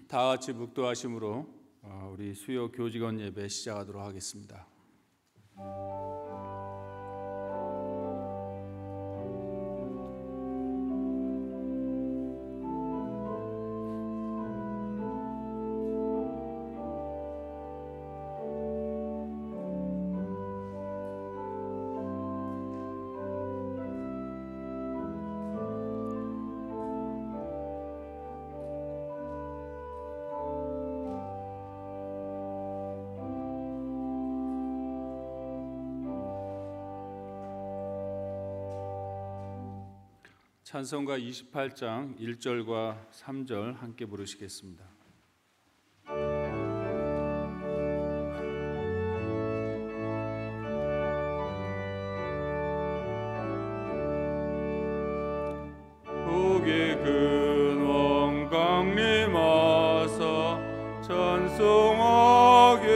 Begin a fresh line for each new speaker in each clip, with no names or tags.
다 같이 묵도하심으로 우리 수요 교직원 예배 시작하도록 하겠습니다. 찬송가 28장 1절과 3절 함께 부르시겠습니다. 북의 근원 강림하사 찬송하게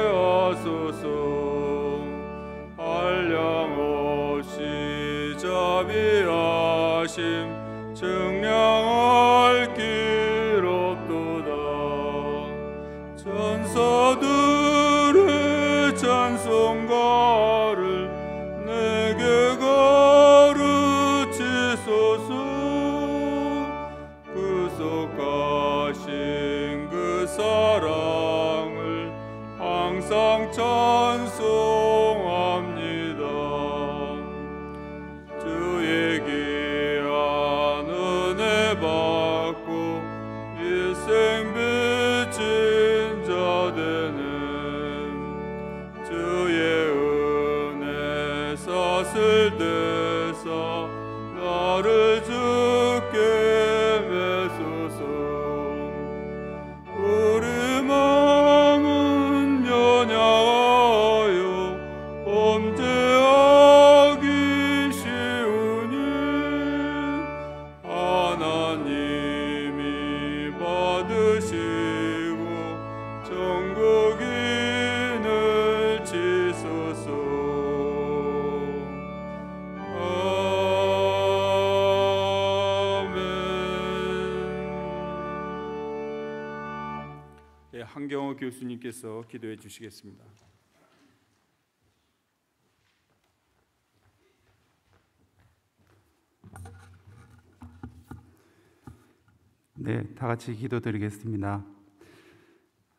하소서. 한량없이 자비하심 증량할 길 없도다. 천사들의 찬송가를 내게 가르치소서. 구속하신 그 사랑을 항상 찬송합니다. 주의 귀한 은혜 받고 일생 비친 자 되는 주의 은혜 사슬 대사 나를 주께 메소서. 우리 마음은 연약하여 범죄하기 쉬우니 하나님이 받으시고 정국인을 지소서. 한경호 교수님께서 기도해 주시겠습니다.
네, 다 같이 기도드리겠습니다.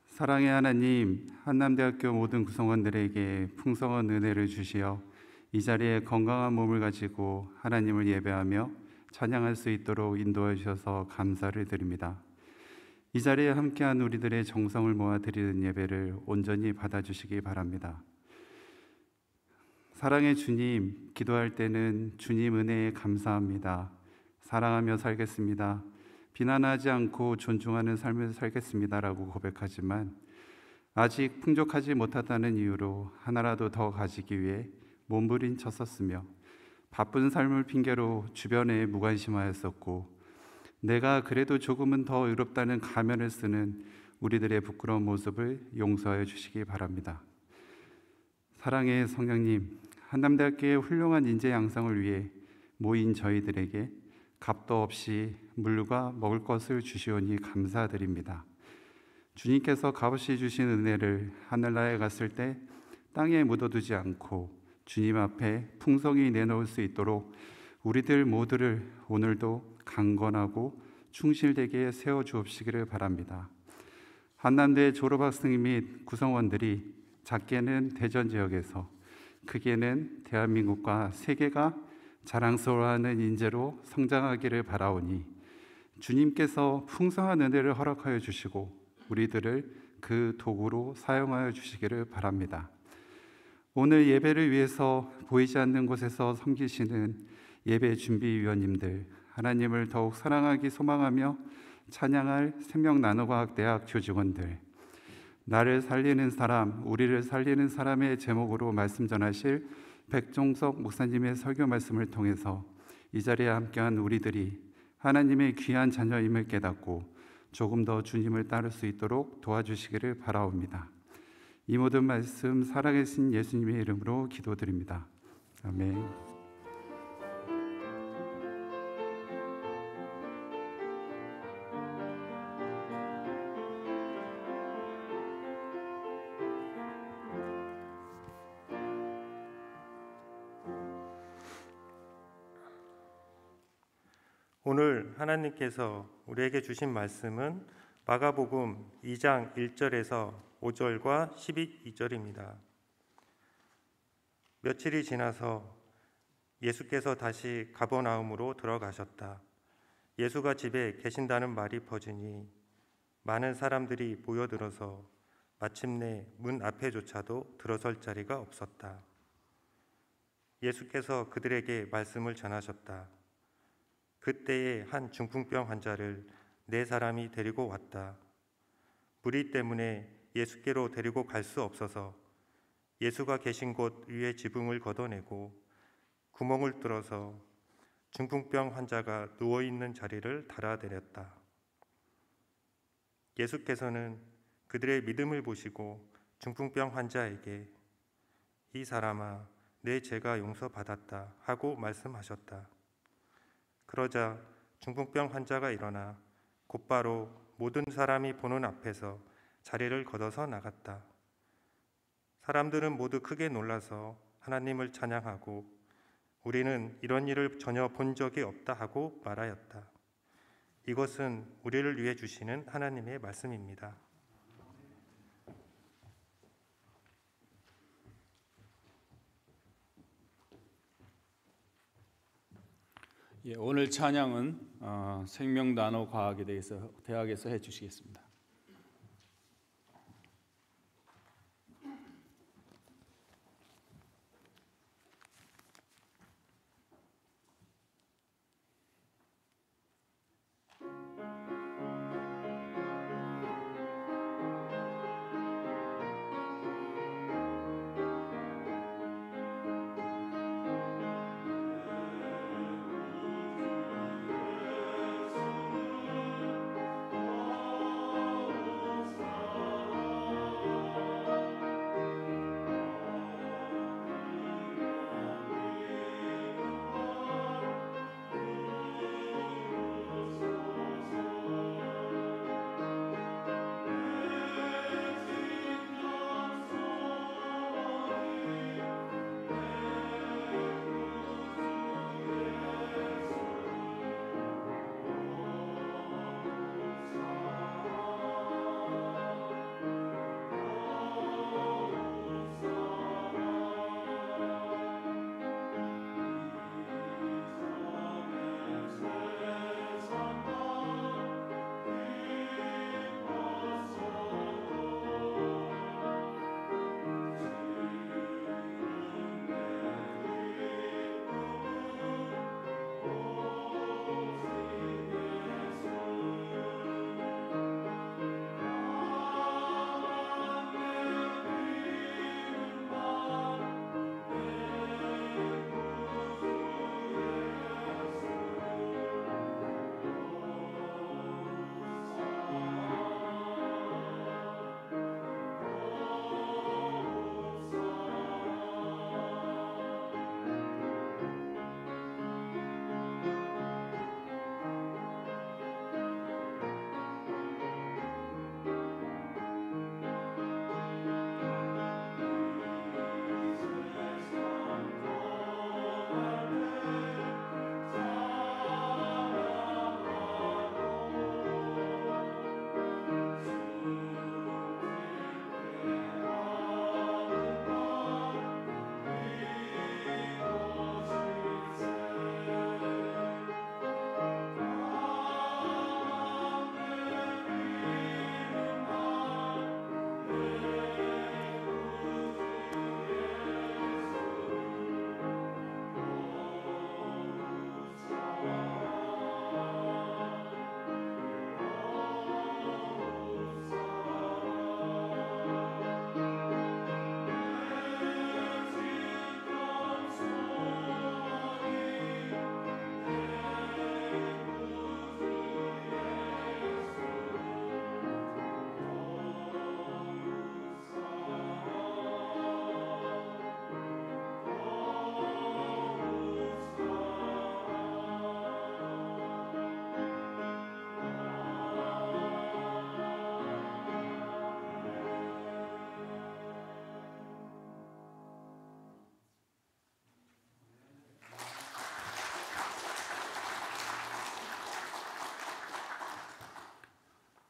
사랑의 하나님, 한남대학교 모든 구성원들에게 풍성한 은혜를 주시어 이 자리에 건강한 몸을 가지고 하나님을 예배하며 찬양할 수 있도록 인도해 주셔서 감사를 드립니다. 이 자리에 함께한 우리들의 정성을 모아 드리는 예배를 온전히 받아주시기 바랍니다. 사랑의 주님, 기도할 때는 주님 은혜에 감사합니다. 사랑하며 살겠습니다. 비난하지 않고 존중하는 삶을 살겠습니다라고 고백하지만 아직 풍족하지 못하다는 이유로 하나라도 더 가지기 위해 몸부림쳤었으며 바쁜 삶을 핑계로 주변에 무관심하였었고 내가 그래도 조금은 더 의롭다는 가면을 쓰는 우리들의 부끄러운 모습을 용서해 주시기 바랍니다. 사랑의 성령님, 한남대학교의 훌륭한 인재 양성을 위해 모인 저희들에게 값도 없이 물과 먹을 것을 주시오니 감사드립니다. 주님께서 값없이 주신 은혜를 하늘나라에 갔을 때 땅에 묻어두지 않고 주님 앞에 풍성히 내놓을 수 있도록 우리들 모두를 오늘도 강건하고 충실되게 세워주옵시기를 바랍니다. 한남대 졸업학생 및 구성원들이 작게는 대전 지역에서 크게는 대한민국과 세계가 자랑스러워하는 인재로 성장하기를 바라오니 주님께서 풍성한 은혜를 허락하여 주시고 우리들을 그 도구로 사용하여 주시기를 바랍니다. 오늘 예배를 위해서 보이지 않는 곳에서 섬기시는 예배 준비위원님들, 하나님을 더욱 사랑하기 소망하며 찬양할 생명나노과학대학 교직원들, 나를 살리는 사람, 우리를 살리는 사람의 제목으로 말씀 전하실 백종석 목사님의 설교 말씀을 통해서 이 자리에 함께한 우리들이 하나님의 귀한 자녀임을 깨닫고 조금 더 주님을 따를 수 있도록 도와주시기를 바라옵니다. 이 모든 말씀 살아계신 예수님의 이름으로 기도드립니다. 아멘.
오늘 하나님께서 우리에게 주신 말씀은 마가복음 2장 1절에서 5절과 12절입니다. 며칠이 지나서 예수께서 다시 가버나움으로 들어가셨다. 예수가 집에 계신다는 말이 퍼지니 많은 사람들이 모여들어서 마침내 문 앞에조차도 들어설 자리가 없었다. 예수께서 그들에게 말씀을 전하셨다. 그때에 한 중풍병 환자를 4사람이 데리고 왔다. 무리 때문에 예수께로 데리고 갈 수 없어서 예수가 계신 곳 위에 지붕을 걷어내고 구멍을 뚫어서 중풍병 환자가 누워있는 자리를 달아내렸다. 예수께서는 그들의 믿음을 보시고 중풍병 환자에게 이 사람아, 내 죄가 용서받았다 하고 말씀하셨다. 그러자 중풍병 환자가 일어나 곧바로 모든 사람이 보는 앞에서 자리를 걷어서 나갔다. 사람들은 모두 크게 놀라서 하나님을 찬양하고 우리는 이런 일을 전혀 본 적이 없다 하고 말하였다. 이것은 우리를 위해 주시는 하나님의 말씀입니다.
예, 오늘 찬양은 생명나노과학에 대해서 대학에서 해주시겠습니다.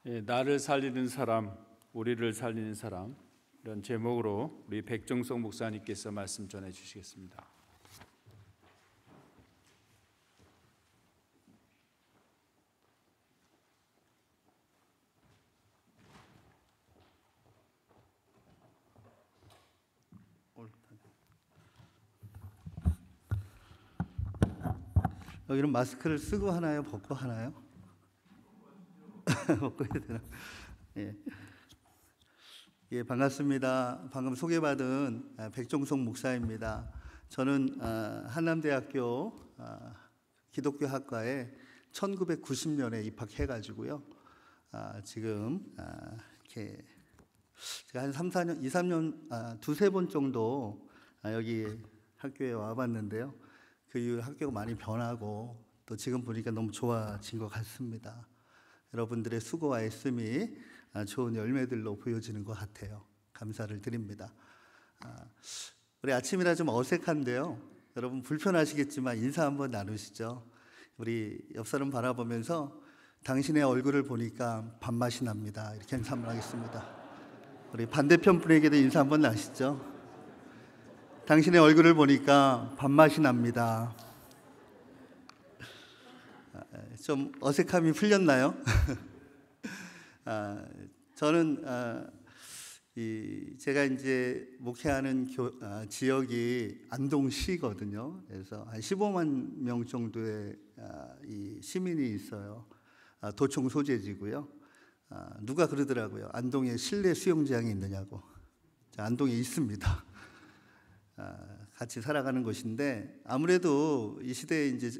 나를 살리는 사람, 우리를 살리는 사람, 이런 제목으로 우리 백정석 목사님께서 말씀 전해 주시겠습니다.
여기는 마스크를 쓰고 하나요? 벗고 하나요? 벗고 해야 되나? 예. 예, 반갑습니다. 방금 소개받은 백종석 목사입니다. 저는 한남대학교 기독교 학과에 1990년에 입학해가지고요. 지금 이렇게 제가 한 2, 3년, 두세 번 정도 여기 학교에 와봤는데요. 그 이후 학교가 많이 변하고 또 지금 보니까 너무 좋아진 것 같습니다. 여러분들의 수고와 애씀이 좋은 열매들로 보여지는 것 같아요. 감사를 드립니다. 우리 아침이라 좀 어색한데요. 여러분 불편하시겠지만 인사 한번 나누시죠. 우리 옆 사람 바라보면서 당신의 얼굴을 보니까 밥맛이 납니다. 이렇게 인사 한번 하겠습니다. 우리 반대편 분에게도 인사 한번 나시죠. 당신의 얼굴을 보니까 밥맛이 납니다. 좀 어색함이 풀렸나요? 저는 제가 이제 목회하는 지역이 안동시거든요. 그래서 한 15만 명 정도의 이 시민이 있어요. 도청 소재지고요. 누가 그러더라고요. 안동에 실내 수영장이 있느냐고. 안동에 있습니다. 같이 살아가는 곳인데 아무래도 이 시대에 이제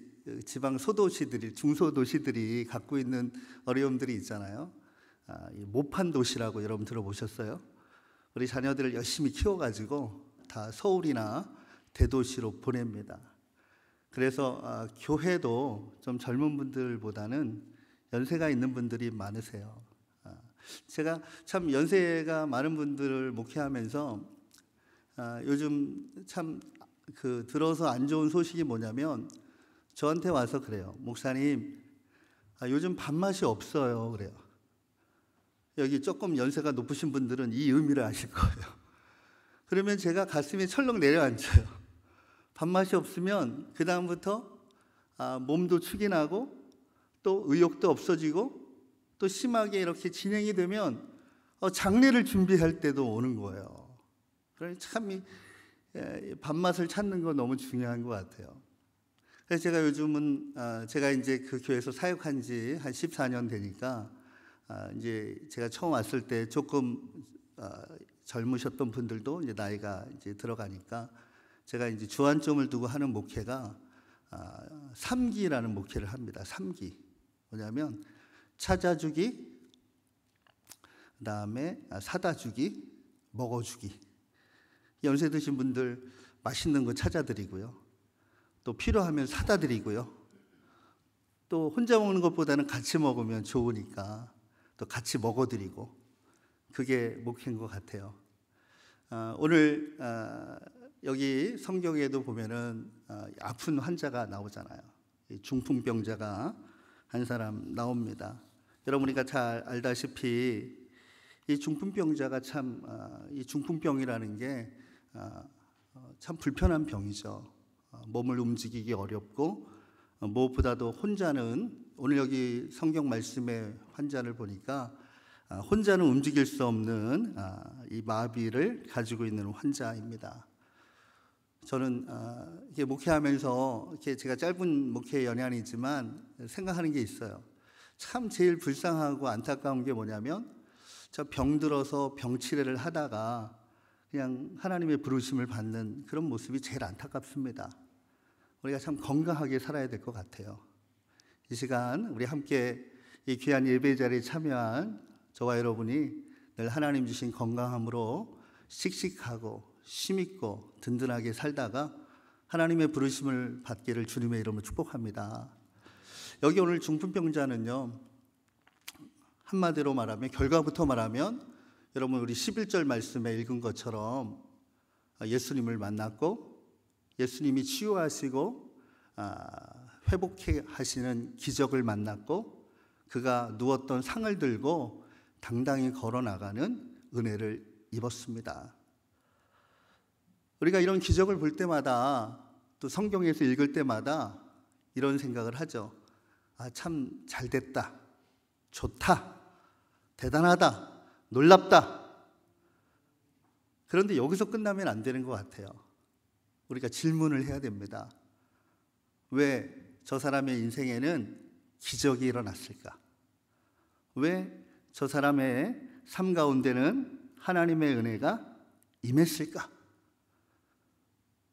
지방 소도시들이 중소도시들이 갖고 있는 어려움들이 있잖아요. 이 모판 도시라고 여러분 들어보셨어요? 우리 자녀들을 열심히 키워가지고 다 서울이나 대도시로 보냅니다. 그래서 교회도 좀 젊은 분들보다는 연세가 있는 분들이 많으세요. 제가 참 연세가 많은 분들을 목회하면서 요즘 참 들어서 안 좋은 소식이 뭐냐면 저한테 와서 그래요. 목사님, 요즘 밥맛이 없어요. 그래요. 여기 조금 연세가 높으신 분들은 이 의미를 아실 거예요. 그러면 제가 가슴이 철렁 내려앉아요. 밥맛이 없으면 그 다음부터 몸도 축이 나고 또 의욕도 없어지고 또 심하게 이렇게 진행이 되면 장례를 준비할 때도 오는 거예요. 그러니 참 밥맛을 찾는 거 너무 중요한 것 같아요. 그래서 제가 요즘은 제가 이제 그 교회에서 사역한 지 한 14년 되니까 이제 제가 처음 왔을 때 조금 젊으셨던 분들도 이제 나이가 이제 들어가니까 제가 이제 주안점을 두고 하는 목회가 3기라는 목회를 합니다. 3기. 뭐냐면 찾아주기, 그다음에 사다 주기, 먹어주기. 연세 드신 분들 맛있는 거 찾아드리고요. 또 필요하면 사다 드리고요. 또 혼자 먹는 것보다는 같이 먹으면 좋으니까 또 같이 먹어드리고, 그게 목회인 것 같아요. 오늘 여기 성경에도 보면은 아픈 환자가 나오잖아요. 중풍병자가 한 사람 나옵니다. 여러분이가 잘 알다시피 이 중풍병자가 참 이 중풍병이라는 게 참 불편한 병이죠. 몸을 움직이기 어렵고 무엇보다도 혼자는, 오늘 여기 성경 말씀의 환자를 보니까 혼자는 움직일 수 없는 이 마비를 가지고 있는 환자입니다. 저는 이렇게 목회하면서 이렇게 제가 짧은 목회 연yan이지만 생각하는 게 있어요. 참 제일 불쌍하고 안타까운 게 뭐냐면 저 병들어서 병치레를 하다가 그냥 하나님의 부르심을 받는 그런 모습이 제일 안타깝습니다. 우리가 참 건강하게 살아야 될 것 같아요. 이 시간 우리 함께 이 귀한 예배 자리에 참여한 저와 여러분이 늘 하나님 주신 건강함으로 씩씩하고 힘있고 든든하게 살다가 하나님의 부르심을 받기를 주님의 이름으로 축복합니다. 여기 오늘 중풍병자는요, 한마디로 말하면, 결과부터 말하면 여러분 우리 11절 말씀에 읽은 것처럼 예수님을 만났고 예수님이 치유하시고 회복해 하시는 기적을 만났고 그가 누웠던 상을 들고 당당히 걸어 나가는 은혜를 입었습니다. 우리가 이런 기적을 볼 때마다 또 성경에서 읽을 때마다 이런 생각을 하죠. 아, 참 잘됐다, 좋다, 대단하다, 놀랍다. 그런데 여기서 끝나면 안 되는 것 같아요. 우리가 질문을 해야 됩니다. 왜 저 사람의 인생에는 기적이 일어났을까? 왜 저 사람의 삶 가운데는 하나님의 은혜가 임했을까?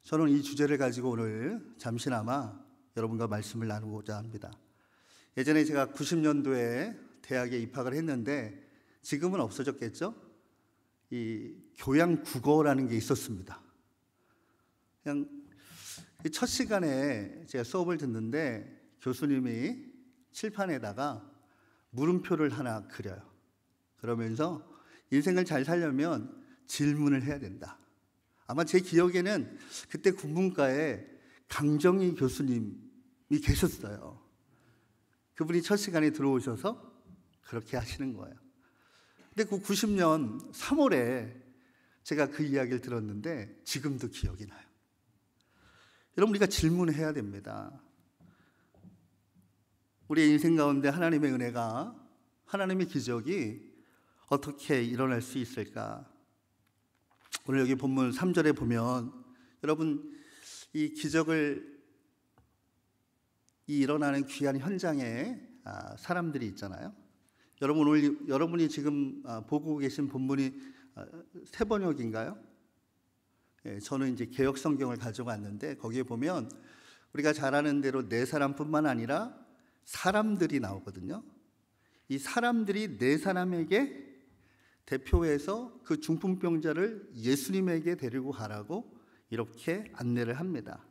저는 이 주제를 가지고 오늘 잠시나마 여러분과 말씀을 나누고자 합니다. 예전에 제가 90년도에 대학에 입학을 했는데 지금은 없어졌겠죠? 이 교양 국어라는 게 있었습니다. 그냥 첫 시간에 제가 수업을 듣는데 교수님이 칠판에다가 물음표를 하나 그려요. 그러면서 인생을 잘 살려면 질문을 해야 된다. 아마 제 기억에는 그때 국문과에 강정희 교수님이 계셨어요. 그분이 첫 시간에 들어오셔서 그렇게 하시는 거예요. 근데 그 90년 3월에 제가 그 이야기를 들었는데 지금도 기억이 나요. 여러분, 우리가 질문해야 됩니다. 우리의 인생 가운데 하나님의 은혜가, 하나님의 기적이 어떻게 일어날 수 있을까? 오늘 여기 본문 3절에 보면 여러분, 이 기적을 일어나는 귀한 현장에 사람들이 있잖아요. 여러분, 오늘 여러분이 지금 보고 계신 본문이 새 번역인가요? 저는 이제 개역 성경을 가져갔는데 거기에 보면 우리가 잘 아는 대로 네 사람뿐만 아니라 사람들이 나오거든요. 이 사람들이 네 사람에게 대표해서 그 중풍병자를 예수님에게 데리고 가라고 이렇게 안내를 합니다.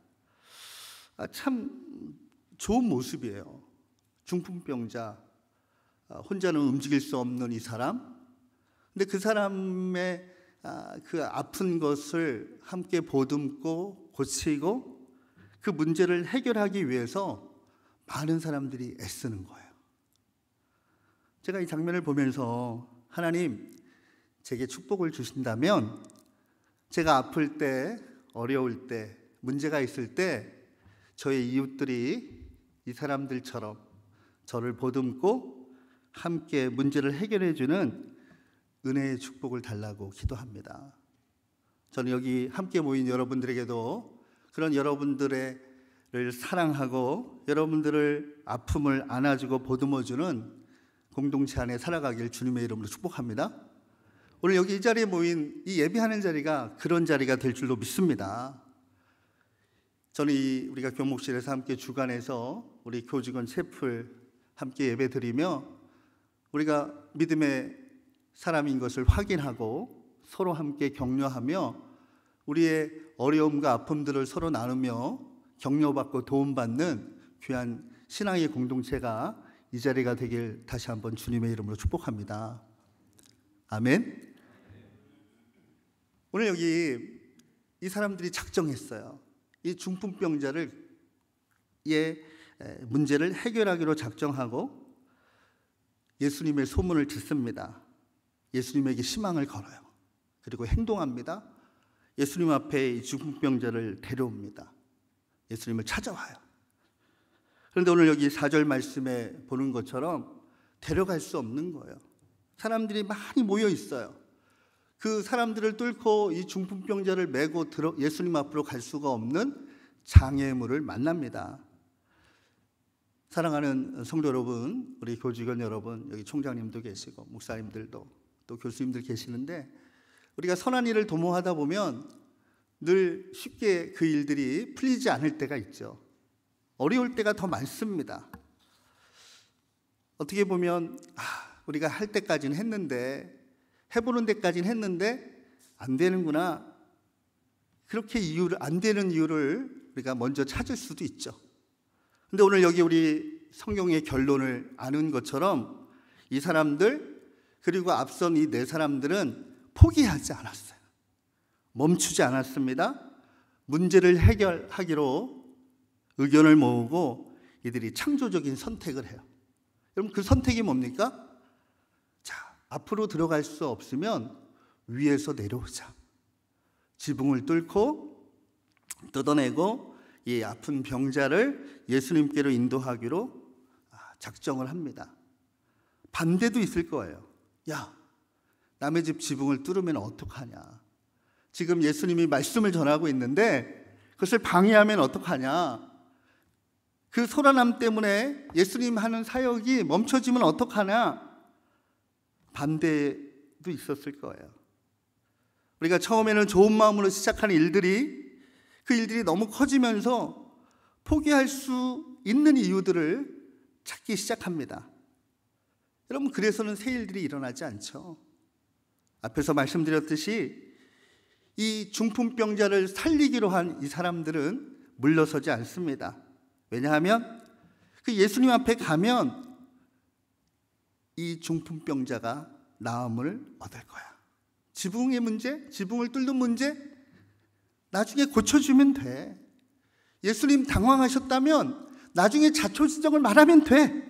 참 좋은 모습이에요. 중풍병자, 혼자는 움직일 수 없는 이 사람. 근데 그 사람의 그 아픈 것을 함께 보듬고 고치고 그 문제를 해결하기 위해서 많은 사람들이 애쓰는 거예요. 제가 이 장면을 보면서 하나님, 제게 축복을 주신다면 제가 아플 때, 어려울 때, 문제가 있을 때 저의 이웃들이 이 사람들처럼 저를 보듬고 함께 문제를 해결해 주는 은혜의 축복을 달라고 기도합니다. 저는 여기 함께 모인 여러분들에게도 그런 여러분들을 사랑하고 여러분들을 아픔을 안아주고 보듬어주는 공동체 안에 살아가길 주님의 이름으로 축복합니다. 오늘 여기 이 자리에 모인 이 예배하는 자리가 그런 자리가 될 줄로 믿습니다. 저는 우리가 교목실에서 함께 주관해서 우리 교직원 채플 함께 예배드리며 우리가 믿음의 사람인 것을 확인하고 서로 함께 격려하며 우리의 어려움과 아픔들을 서로 나누며 격려받고 도움받는 귀한 신앙의 공동체가 이 자리가 되길 다시 한번 주님의 이름으로 축복합니다. 아멘. 오늘 여기 이 사람들이 작정했어요. 이 중풍병자를 문제를 해결하기로 작정하고 예수님의 소문을 듣습니다. 예수님에게 희망을 걸어요. 그리고 행동합니다. 예수님 앞에 이 중풍병자를 데려옵니다. 예수님을 찾아와요. 그런데 오늘 여기 4절 말씀에 보는 것처럼 데려갈 수 없는 거예요. 사람들이 많이 모여 있어요. 그 사람들을 뚫고 이 중풍병자를 메고 예수님 앞으로 갈 수가 없는 장애물을 만납니다. 사랑하는 성도 여러분, 우리 교직원 여러분, 여기 총장님도 계시고 목사님들도 또 교수님들 계시는데 우리가 선한 일을 도모하다 보면 늘 쉽게 그 일들이 풀리지 않을 때가 있죠. 어려울 때가 더 많습니다. 어떻게 보면 우리가 할 때까지는 했는데, 해보는 데까지는 했는데 안 되는구나, 그렇게 안 되는 이유를 우리가 먼저 찾을 수도 있죠. 근데 오늘 여기 우리 성경의 결론을 아는 것처럼 이 사람들 그리고 앞선 이 네 사람들은 포기하지 않았어요. 멈추지 않았습니다. 문제를 해결하기로 의견을 모으고 이들이 창조적인 선택을 해요. 여러분 그 선택이 뭡니까? 자, 앞으로 들어갈 수 없으면 위에서 내려오자. 지붕을 뚫고 뜯어내고 이 아픈 병자를 예수님께로 인도하기로 작정을 합니다. 반대도 있을 거예요. 야, 남의 집 지붕을 뚫으면 어떡하냐. 지금 예수님이 말씀을 전하고 있는데 그것을 방해하면 어떡하냐. 그 소란함 때문에 예수님 하는 사역이 멈춰지면 어떡하냐. 반대도 있었을 거예요. 우리가 처음에는 좋은 마음으로 시작하는 일들이 그 일들이 너무 커지면서 포기할 수 있는 이유들을 찾기 시작합니다. 여러분, 그래서는 새 일들이 일어나지 않죠. 앞에서 말씀드렸듯이 이 중풍병자를 살리기로 한 이 사람들은 물러서지 않습니다. 왜냐하면 그 예수님 앞에 가면 이 중풍병자가 나음을 얻을 거야. 지붕의 문제, 지붕을 뚫는 문제 나중에 고쳐주면 돼. 예수님 당황하셨다면 나중에 자초지정을 말하면 돼.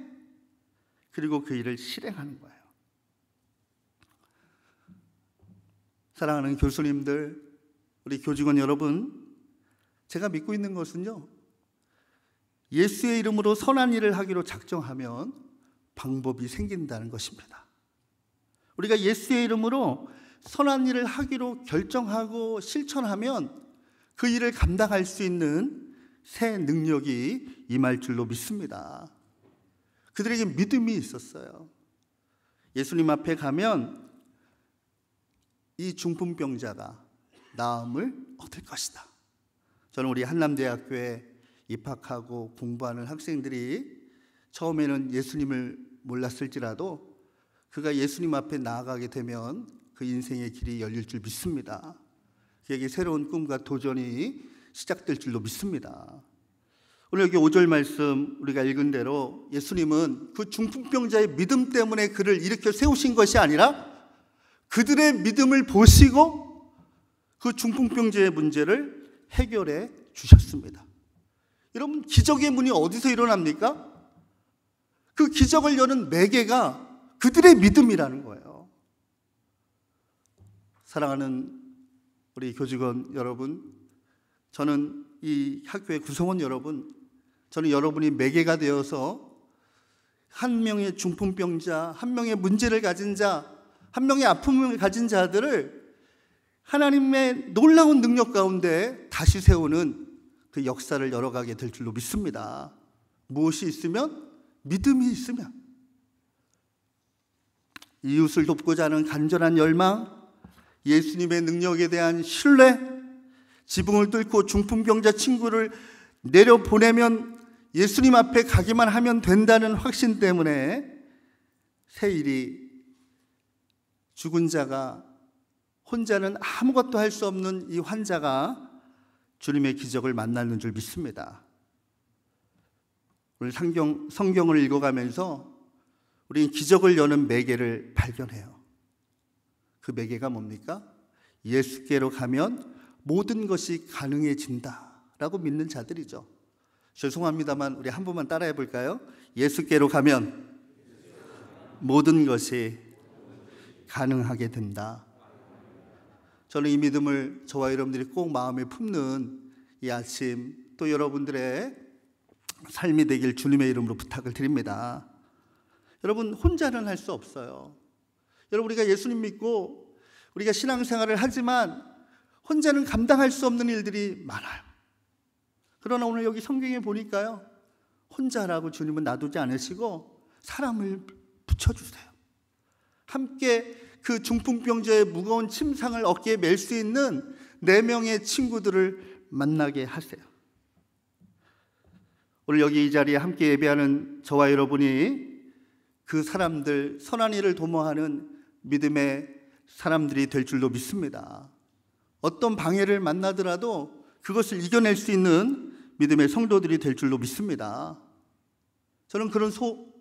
그리고 그 일을 실행하는 거예요. 사랑하는 교수님들, 우리 교직원 여러분, 제가 믿고 있는 것은요, 예수의 이름으로 선한 일을 하기로 작정하면 방법이 생긴다는 것입니다. 우리가 예수의 이름으로 선한 일을 하기로 결정하고 실천하면 그 일을 감당할 수 있는 새 능력이 임할 줄로 믿습니다. 그들에게 믿음이 있었어요. 예수님 앞에 가면 이 중풍병자가 나음을 얻을 것이다. 저는 우리 한남대학교에 입학하고 공부하는 학생들이 처음에는 예수님을 몰랐을지라도 그가 예수님 앞에 나아가게 되면 그 인생의 길이 열릴 줄 믿습니다. 그에게 새로운 꿈과 도전이 시작될 줄로 믿습니다. 오늘 여기 5절 말씀 우리가 읽은 대로 예수님은 그 중풍병자의 믿음 때문에 그를 일으켜 세우신 것이 아니라 그들의 믿음을 보시고 그 중풍병자의 문제를 해결해 주셨습니다. 여러분, 기적의 문이 어디서 일어납니까? 그 기적을 여는 매개가 그들의 믿음이라는 거예요. 사랑하는 우리 교직원 여러분, 저는 이 학교의 구성원 여러분, 저는 여러분이 매개가 되어서 한 명의 중풍병자, 한 명의 문제를 가진 자, 한 명의 아픔을 가진 자들을 하나님의 놀라운 능력 가운데 다시 세우는 그 역사를 열어가게 될 줄로 믿습니다. 무엇이 있으면? 믿음이 있으면. 이웃을 돕고자 하는 간절한 열망, 예수님의 능력에 대한 신뢰, 지붕을 뚫고 중풍병자 친구를 내려보내면 예수님 앞에 가기만 하면 된다는 확신 때문에 새 일이, 죽은 자가, 혼자는 아무것도 할 수 없는 이 환자가 주님의 기적을 만나는 줄 믿습니다. 오늘 성경을 읽어가면서 우리는 기적을 여는 매개를 발견해요. 그 매개가 뭡니까? 예수께로 가면 모든 것이 가능해진다라고 믿는 자들이죠. 죄송합니다만 우리 한 번만 따라해 볼까요? 예수께로 가면 모든 것이 가능하게 된다. 저는 이 믿음을 저와 여러분들이 꼭 마음에 품는 이 아침, 또 여러분들의 삶이 되길 주님의 이름으로 부탁을 드립니다. 여러분, 혼자는 할 수 없어요. 여러분, 우리가 예수님 믿고 우리가 신앙생활을 하지만 혼자는 감당할 수 없는 일들이 많아요. 그러나 오늘 여기 성경에 보니까요, 혼자라고 주님은 놔두지 않으시고 사람을 붙여주세요. 함께 그 중풍병자의 무거운 침상을 어깨에 맬 수 있는 4명의 친구들을 만나게 하세요. 오늘 여기 이 자리에 함께 예배하는 저와 여러분이 그 사람들, 선한 일을 도모하는 믿음의 사람들이 될 줄로 믿습니다. 어떤 방해를 만나더라도 그것을 이겨낼 수 있는 믿음의 성도들이 될 줄로 믿습니다. 저는 그런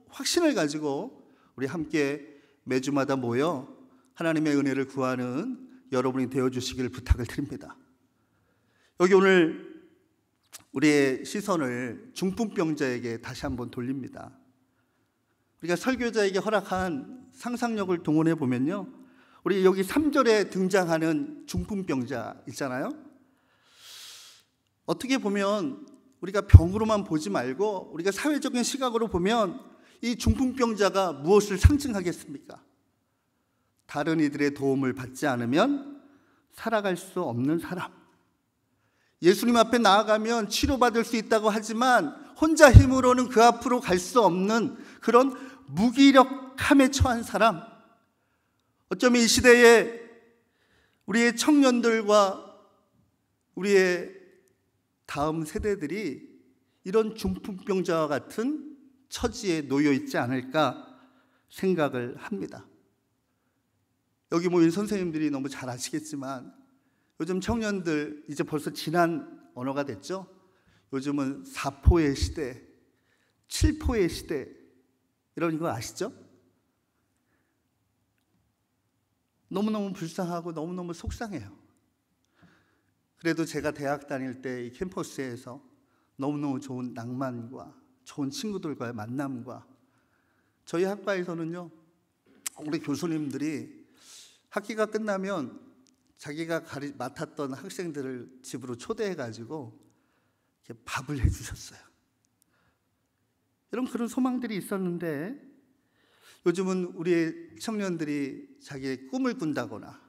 확신을 가지고 우리 함께 매주마다 모여 하나님의 은혜를 구하는 여러분이 되어주시기를 부탁을 드립니다. 여기 오늘 우리의 시선을 중풍병자에게 다시 한번 돌립니다. 우리가 설교자에게 허락한 상상력을 동원해 보면요, 우리 여기 3절에 등장하는 중풍병자 있잖아요. 어떻게 보면 우리가 병으로만 보지 말고 우리가 사회적인 시각으로 보면 이 중풍병자가 무엇을 상징하겠습니까? 다른 이들의 도움을 받지 않으면 살아갈 수 없는 사람. 예수님 앞에 나아가면 치료받을 수 있다고 하지만 혼자 힘으로는 그 앞으로 갈 수 없는 그런 무기력함에 처한 사람. 어쩌면 이 시대에 우리의 청년들과 우리의 다음 세대들이 이런 중풍병자와 같은 처지에 놓여 있지 않을까 생각을 합니다. 여기 모인 선생님들이 너무 잘 아시겠지만 요즘 청년들 이제 벌써 지난 언어가 됐죠. 요즘은 4포의 시대, 7포의 시대 이런 거 아시죠? 너무너무 불쌍하고 너무너무 속상해요. 그래도 제가 대학 다닐 때 이 캠퍼스에서 너무너무 좋은 낭만과 좋은 친구들과의 만남과 저희 학과에서는요, 우리 교수님들이 학기가 끝나면 자기가 맡았던 학생들을 집으로 초대해가지고 이렇게 밥을 해주셨어요. 이런 그런 소망들이 있었는데 요즘은 우리의 청년들이 자기의 꿈을 꾼다거나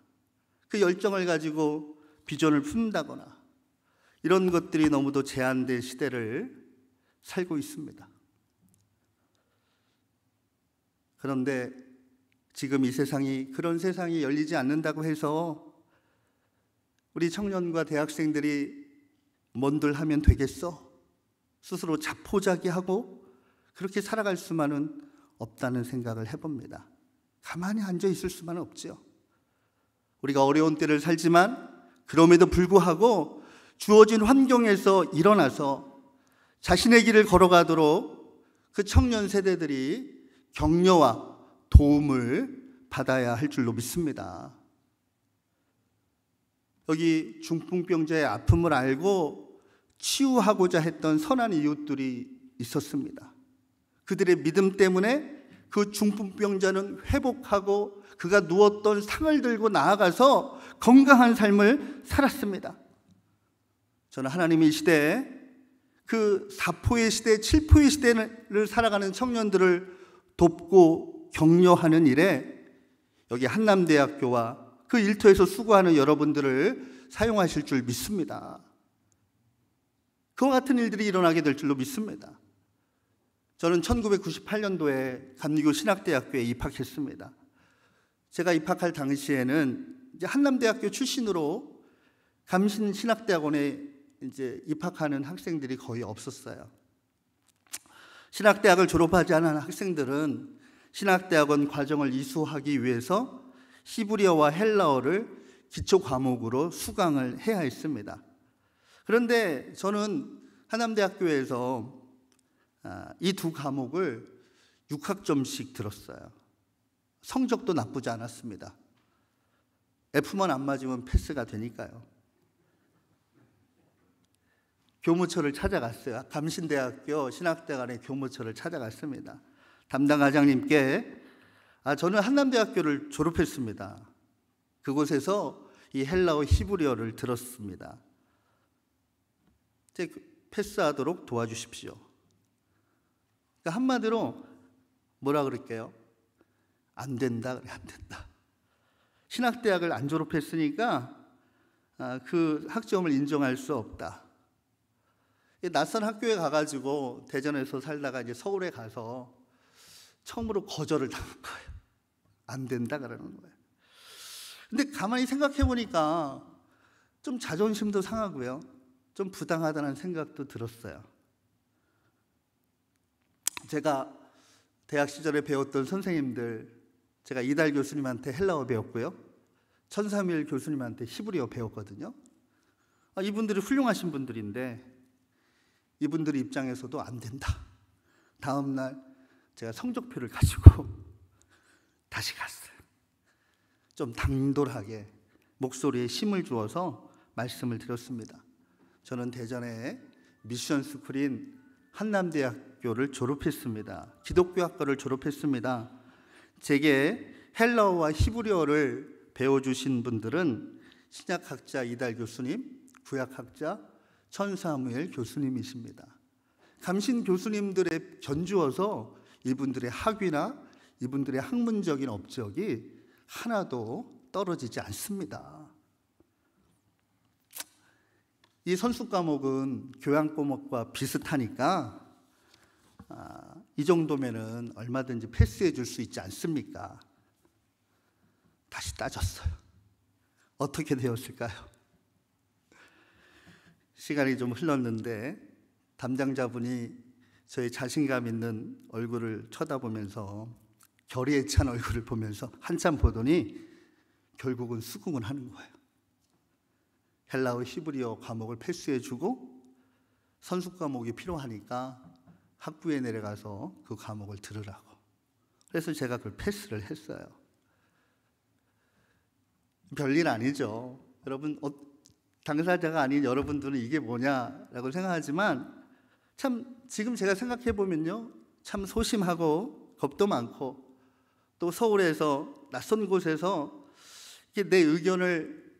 그 열정을 가지고 비전을 품는다거나 이런 것들이 너무도 제한된 시대를 살고 있습니다. 그런데 지금 이 세상이 그런 세상이 열리지 않는다고 해서 우리 청년과 대학생들이 뭔들 하면 되겠어? 스스로 자포자기하고 그렇게 살아갈 수만은 없다는 생각을 해봅니다. 가만히 앉아 있을 수만은 없죠. 우리가 어려운 때를 살지만 그럼에도 불구하고 주어진 환경에서 일어나서 자신의 길을 걸어가도록 그 청년 세대들이 격려와 도움을 받아야 할 줄로 믿습니다. 여기 중풍병자의 아픔을 알고 치유하고자 했던 선한 이웃들이 있었습니다. 그들의 믿음 때문에 그 중풍병자는 회복하고 그가 누웠던 상을 들고 나아가서 건강한 삶을 살았습니다. 저는 하나님이 이 시대에 그 4포의 시대, 7포의 시대를 살아가는 청년들을 돕고 격려하는 일에 여기 한남대학교와 그 일터에서 수고하는 여러분들을 사용하실 줄 믿습니다. 그와 같은 일들이 일어나게 될 줄로 믿습니다. 저는 1998년도에 감리교 신학대학교에 입학했습니다. 제가 입학할 당시에는 이제 한남대학교 출신으로 감신신학대학원에 이제 입학하는 학생들이 거의 없었어요. 신학대학을 졸업하지 않은 학생들은 신학대학원 과정을 이수하기 위해서 히브리어와 헬라어를 기초 과목으로 수강을 해야 했습니다. 그런데 저는 한남대학교에서 이 두 과목을 6학점씩 들었어요. 성적도 나쁘지 않았습니다. F만 안 맞으면 패스가 되니까요. 교무처를 찾아갔어요. 감신대학교 신학대학원의 교무처를 찾아갔습니다. 담당 과장님께 저는 한남대학교를 졸업했습니다. 그곳에서 이 헬라어 히브리어를 들었습니다. 패스하도록 도와주십시오. 그러니까 한마디로 뭐라 그럴게요? 안 된다 그래, 안 된다. 신학대학을 안 졸업했으니까 그 학점을 인정할 수 없다. 낯선 학교에 가가지고 대전에서 살다가 이제 서울에 가서 처음으로 거절을 당한 거예요. 안 된다 그러는 거예요. 근데 가만히 생각해 보니까 좀 자존심도 상하고요, 좀 부당하다는 생각도 들었어요. 제가 대학 시절에 배웠던 선생님들, 제가 이달 교수님한테 헬라어 배웠고요, 천삼일 교수님한테 히브리어 배웠거든요. 이분들이 훌륭하신 분들인데 이분들 입장에서도 안 된다. 다음 날 제가 성적표를 가지고 다시 갔어요. 좀 당돌하게 목소리에 힘을 주어서 말씀을 드렸습니다. 저는 대전의 미션 스쿨인 한남대학교에 한남대학교를 졸업했습니다. 기독교 학과를 졸업했습니다. 제게 헬라어와 히브리어를 배워주신 분들은 신약학자 이달 교수님, 구약학자 천사무엘 교수님이십니다. 감신 교수님들에 견주어서 이분들의 학위나 이분들의 학문적인 업적이 하나도 떨어지지 않습니다. 이 선수 과목은 교양 과목과 비슷하니까 이 정도면은 얼마든지 패스해 줄 수 있지 않습니까? 다시 따졌어요. 어떻게 되었을까요? 시간이 좀 흘렀는데 담당자분이 저의 자신감 있는 얼굴을 쳐다보면서 결의에 찬 얼굴을 보면서 한참 보더니 결국은 수긍을 하는 거예요. 헬라어, 히브리어 과목을 패스해주고 선수 과목이 필요하니까 학부에 내려가서 그 과목을 들으라고. 그래서 제가 그걸 패스를 했어요. 별일 아니죠. 여러분, 당사자가 아닌 여러분들은 이게 뭐냐라고 생각하지만 참 지금 제가 생각해 보면요, 참 소심하고 겁도 많고 또 서울에서 낯선 곳에서 내 의견을,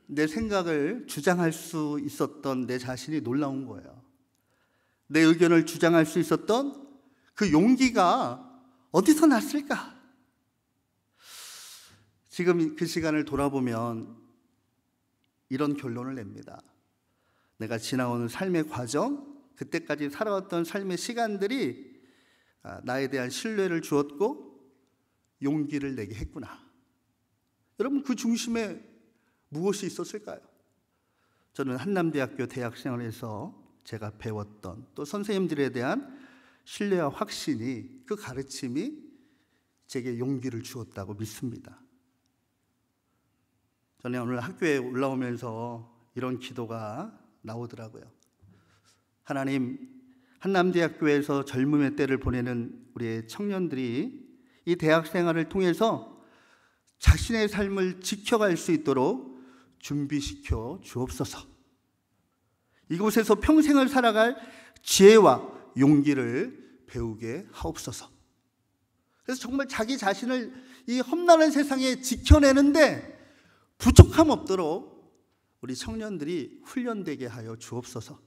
내 생각을 주장할 수 있었던 내 자신이 놀라운 거예요. 내 의견을 주장할 수 있었던 그 용기가 어디서 났을까? 지금 그 시간을 돌아보면 이런 결론을 냅니다. 내가 지나온 삶의 과정, 그때까지 살아왔던 삶의 시간들이 나에 대한 신뢰를 주었고 용기를 내게 했구나. 여러분, 그 중심에 무엇이 있었을까요? 저는 한남대학교 대학생활에서 제가 배웠던 또 선생님들에 대한 신뢰와 확신이, 그 가르침이 제게 용기를 주었다고 믿습니다. 저는 오늘 학교에 올라오면서 이런 기도가 나오더라고요. 하나님, 한남대학교에서 젊음의 때를 보내는 우리의 청년들이 이 대학생활을 통해서 자신의 삶을 지켜갈 수 있도록 준비시켜 주옵소서. 이곳에서 평생을 살아갈 지혜와 용기를 배우게 하옵소서. 그래서 정말 자기 자신을 이 험난한 세상에 지켜내는데 부족함 없도록 우리 청년들이 훈련되게 하여 주옵소서.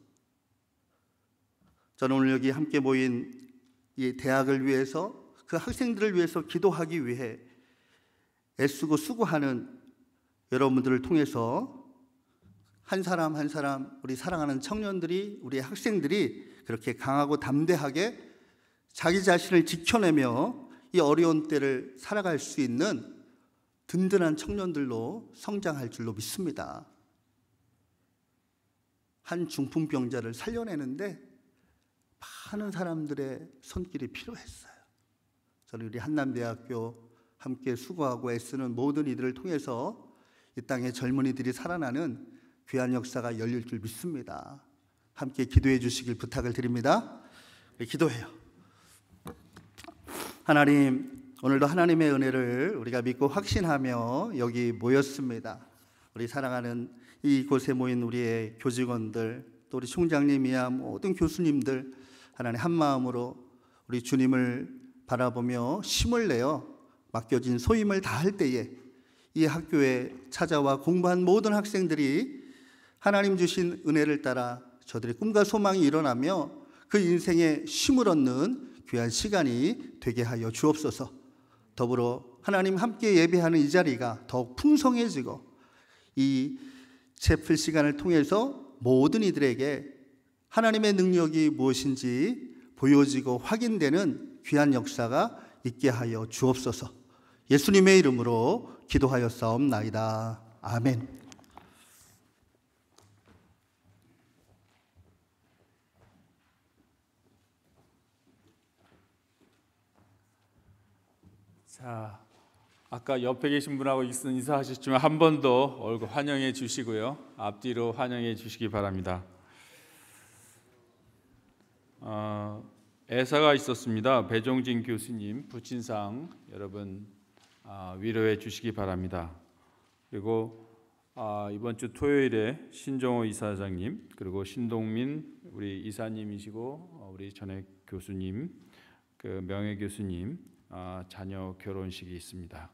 저는 오늘 여기 함께 모인 이 대학을 위해서, 그 학생들을 위해서 기도하기 위해 애쓰고 수고하는 여러분들을 통해서 한 사람 한 사람, 우리 사랑하는 청년들이, 우리 학생들이 그렇게 강하고 담대하게 자기 자신을 지켜내며 이 어려운 때를 살아갈 수 있는 든든한 청년들로 성장할 줄로 믿습니다. 한 중풍병자를 살려내는데 많은 사람들의 손길이 필요했어요. 저는 우리 한남대학교 함께 수고하고 애쓰는 모든 이들을 통해서 이 땅의 젊은이들이 살아나는 귀한 역사가 열릴 줄 믿습니다. 함께 기도해 주시길 부탁을 드립니다. 기도해요. 하나님, 오늘도 하나님의 은혜를 우리가 믿고 확신하며 여기 모였습니다. 우리 사랑하는 이곳에 모인 우리의 교직원들, 또 우리 총장님이야 모든 교수님들, 하나님 한 마음으로 우리 주님을 바라보며 힘을 내어 맡겨진 소임을 다할 때에 이 학교에 찾아와 공부한 모든 학생들이 하나님 주신 은혜를 따라 저들의 꿈과 소망이 일어나며 그 인생에 힘을 얻는 귀한 시간이 되게 하여 주옵소서. 더불어 하나님 함께 예배하는 이 자리가 더욱 풍성해지고 이 채플 시간을 통해서 모든 이들에게 하나님의 능력이 무엇인지 보여지고 확인되는 귀한 역사가 있게 하여 주옵소서. 예수님의 이름으로 기도하였사옵나이다. 아멘.
자, 아까 옆에 계신 분하고 인사하셨지만 한 번 더 얼굴 환영해 주시고요. 앞뒤로 환영해 주시기 바랍니다. 애사가 있었습니다. 배종진 교수님 부친상 여러분 위로해 주시기 바랍니다. 그리고 이번 주 토요일에 신정호 이사장님, 그리고 신동민 우리 이사님이시고 우리 전에 교수님, 그 명예 교수님 자녀 결혼식이 있습니다.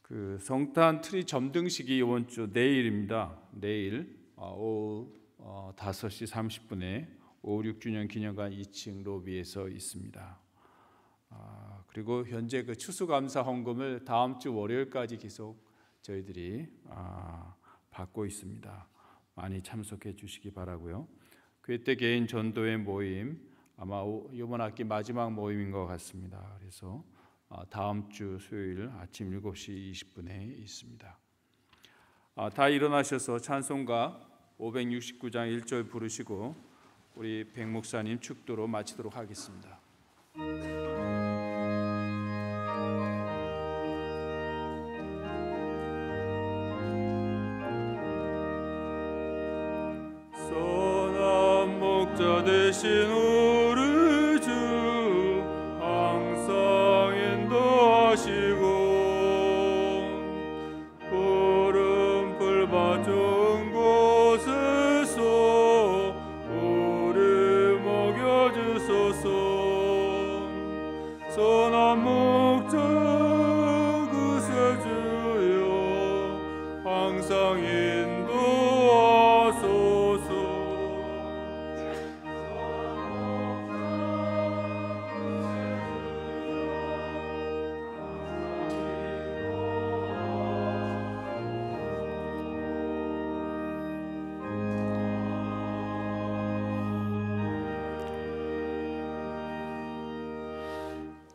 그 성탄 트리 점등식이 이번 주 내일입니다. 내일 오후 5시 30분에 5.16주년 기념관 2층 로비에서 있습니다. 그리고 현재 그 추수감사 헌금을 다음 주 월요일까지 계속 저희들이 받고 있습니다. 많이 참석해 주시기 바라고요. 교회 때 개인 전도회 모임 아마 이번 학기 마지막 모임인 것 같습니다. 그래서 다음 주 수요일 아침 7시 20분에 있습니다. 다 일어나셔서 찬송가 569장 1절 부르시고 우리 백 목사님 축도로 마치도록 하겠습니다. 선한 목자 되신 우리 주 항상 인도하시고 푸른 풀밭 좋은 곳에서 우리 먹여주소서. 선한 목자 그새 주여 항상 인도하소서.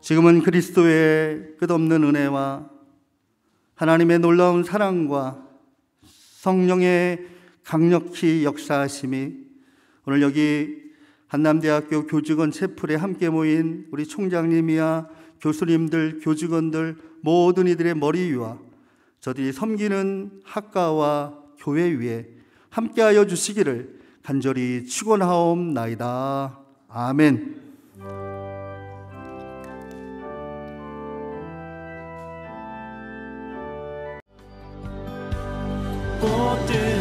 지금은 그리스도의 끝없는 은혜와 하나님의 놀라운 사랑과 성령의 강력히 역사하심이 오늘 여기 한남대학교 교직원 채플에 함께 모인 우리 총장님이야 교수님들, 교직원들 모든 이들의 머리 위와 저들이 섬기는 학과와 교회 위에 함께하여 주시기를 간절히 축원하옵나이다. 아멘.
꽃들